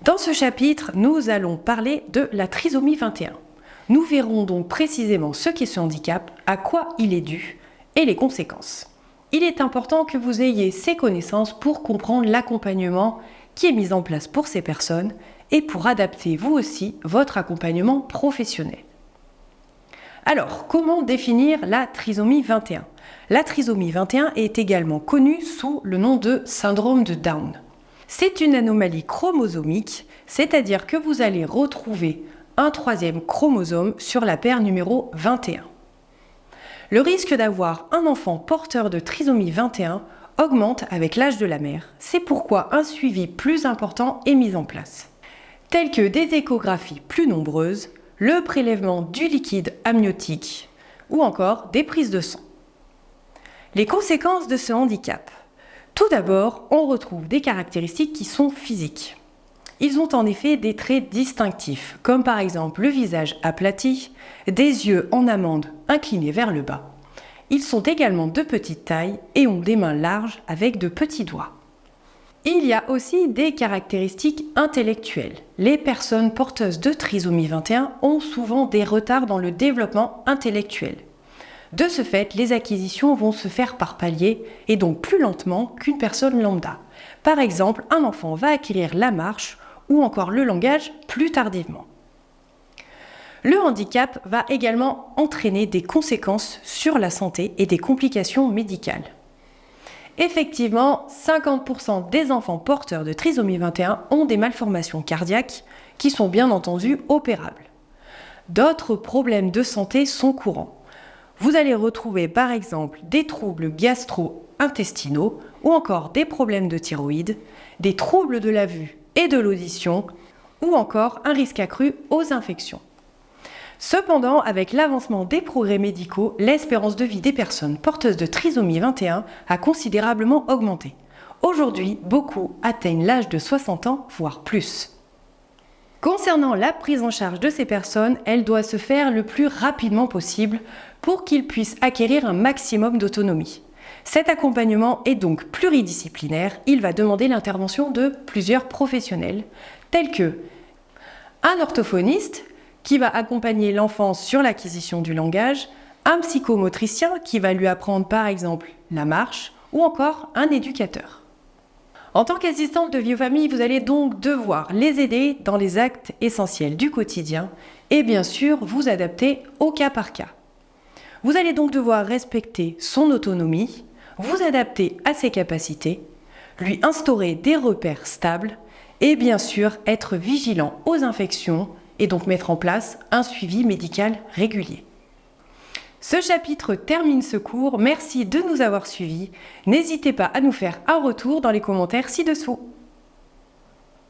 Dans ce chapitre, nous allons parler de la trisomie 21. Nous verrons donc précisément ce qu'est ce handicap, à quoi il est dû et les conséquences. Il est important que vous ayez ces connaissances pour comprendre l'accompagnement qui est mis en place pour ces personnes et pour adapter vous aussi votre accompagnement professionnel. Alors, comment définir la trisomie 21 ? La trisomie 21 est également connue sous le nom de syndrome de Down. C'est une anomalie chromosomique, c'est-à-dire que vous allez retrouver un troisième chromosome sur la paire numéro 21. Le risque d'avoir un enfant porteur de trisomie 21 augmente avec l'âge de la mère. C'est pourquoi un suivi plus important est mis en place, tels que des échographies plus nombreuses, le prélèvement du liquide amniotique ou encore des prises de sang. Les conséquences de ce handicap. Tout d'abord, on retrouve des caractéristiques qui sont physiques. Ils ont en effet des traits distinctifs, comme par exemple le visage aplati, des yeux en amande inclinés vers le bas. Ils sont également de petite taille et ont des mains larges avec de petits doigts. Il y a aussi des caractéristiques intellectuelles. Les personnes porteuses de trisomie 21 ont souvent des retards dans le développement intellectuel. De ce fait, les acquisitions vont se faire par paliers et donc plus lentement qu'une personne lambda. Par exemple, un enfant va acquérir la marche ou encore le langage plus tardivement. Le handicap va également entraîner des conséquences sur la santé et des complications médicales. Effectivement, 50% des enfants porteurs de trisomie 21 ont des malformations cardiaques qui sont bien entendu opérables. D'autres problèmes de santé sont courants. Vous allez retrouver par exemple des troubles gastro-intestinaux ou encore des problèmes de thyroïde, des troubles de la vue et de l'audition ou encore un risque accru aux infections. Cependant, avec l'avancement des progrès médicaux, l'espérance de vie des personnes porteuses de trisomie 21 a considérablement augmenté. Aujourd'hui, beaucoup atteignent l'âge de 60 ans, voire plus. Concernant la prise en charge de ces personnes, elle doit se faire le plus rapidement possible pour qu'ils puissent acquérir un maximum d'autonomie. Cet accompagnement est donc pluridisciplinaire, il va demander l'intervention de plusieurs professionnels, tels que un orthophoniste qui va accompagner l'enfant sur l'acquisition du langage, un psychomotricien qui va lui apprendre par exemple la marche, ou encore un éducateur. En tant qu'assistante de vie aux familles, vous allez donc devoir les aider dans les actes essentiels du quotidien et bien sûr vous adapter au cas par cas. Vous allez donc devoir respecter son autonomie, vous adapter à ses capacités, lui instaurer des repères stables et bien sûr être vigilant aux infections et donc mettre en place un suivi médical régulier. Ce chapitre termine ce cours, merci de nous avoir suivis. N'hésitez pas à nous faire un retour dans les commentaires ci-dessous.